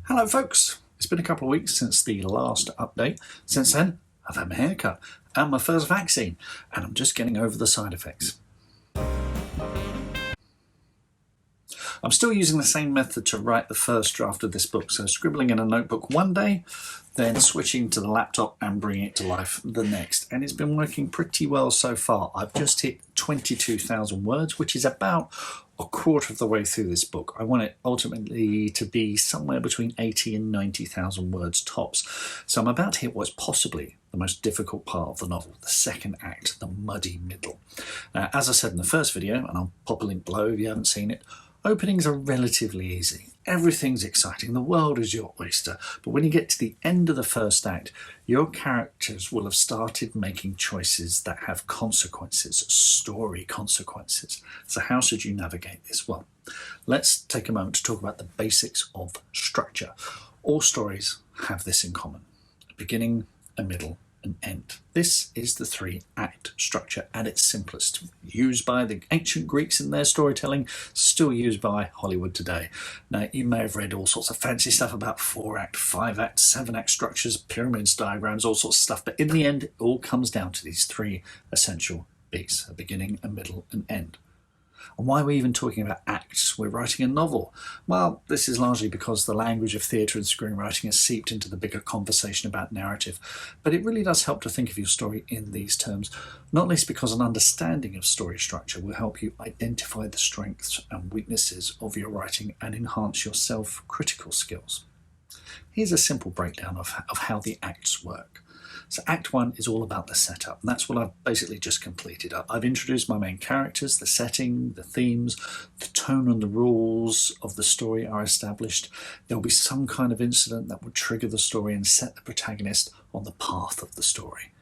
Hello folks, it's been a couple of weeks since the last update. Since then, I've had my hair cut and my first vaccine, and I'm just getting over the side effects. I'm still using the same method to write the first draft of this book, so scribbling in a notebook one day, then switching to the laptop and bringing it to life the next. And it's been working pretty well so far. I've just hit 22,000 words, which is about a quarter of the way through this book. I want it ultimately to be somewhere between 80 and 90,000 words tops. So I'm about to hit what's possibly the most difficult part of the novel, the second act, the muddy middle. As I said in the first video, and I'll pop a link below if you haven't seen it, openings are relatively easy. Everything's exciting. The world is your oyster. But when you get to the end of the first act, your characters will have started making choices that have consequences, story consequences. So how should you navigate this? Well, let's take a moment to talk about the basics of structure. All stories have this in common: a beginning, a middle, an end. This is the three-act structure at its simplest, used by the ancient Greeks in their storytelling, still used by Hollywood today. Now, you may have read all sorts of fancy stuff about 4-act, 5-act, 7-act structures, pyramids, diagrams, all sorts of stuff, but in the end, it all comes down to these three essential beats: a beginning, a middle, and end. And why are we even talking about acts? We're writing a novel. Well, this is largely because the language of theatre and screenwriting has seeped into the bigger conversation about narrative. But it really does help to think of your story in these terms, not least because an understanding of story structure will help you identify the strengths and weaknesses of your writing and enhance your self-critical skills. Here's a simple breakdown of how the acts work. So Act 1 is all about the setup, and that's what I've basically just completed. I've introduced my main characters, the setting, the themes, the tone and the rules of the story are established. There'll be some kind of incident that will trigger the story and set the protagonist on the path of the story.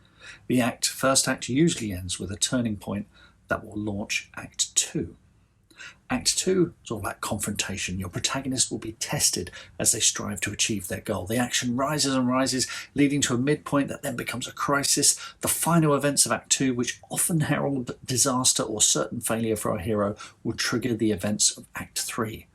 The first act usually ends with a turning point that will launch Act 2. Act 2 is all about confrontation. Your protagonist will be tested as they strive to achieve their goal. The action rises and rises, leading to a midpoint that then becomes a crisis. The final events of Act 2, which often herald disaster or certain failure for our hero, will trigger the events of Act 3.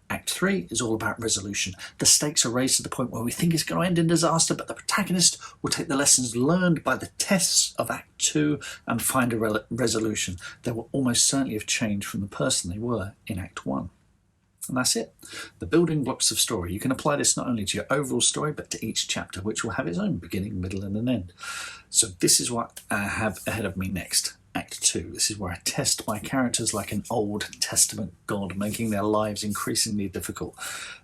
Act 3 is all about resolution. The stakes are raised to the point where we think it's going to end in disaster, but the protagonist will take the lessons learned by the tests of Act 2 and find a resolution that will almost certainly have changed from the person they were in Act 1. And that's it. The building blocks of story. You can apply this not only to your overall story, but to each chapter, which will have its own beginning, middle, and an end. So this is what I have ahead of me next. Act 2. This is where I test my characters like an Old Testament god, making their lives increasingly difficult.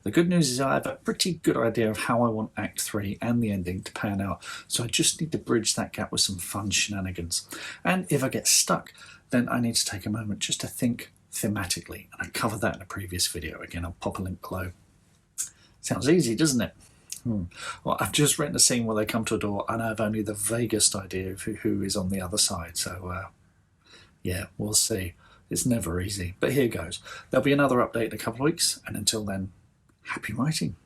The good news is I have a pretty good idea of how I want Act 3 and the ending to pan out, so I just need to bridge that gap with some fun shenanigans. And if I get stuck, then I need to take a moment just to think thematically, and I covered that in a previous video. Again, I'll pop a link below. Sounds easy, doesn't it? Well, I've just written a scene where they come to a door and I have only the vaguest idea of who is on the other side, so yeah, we'll see. It's never easy, but here goes. There'll be another update in a couple of weeks, and until then, happy writing.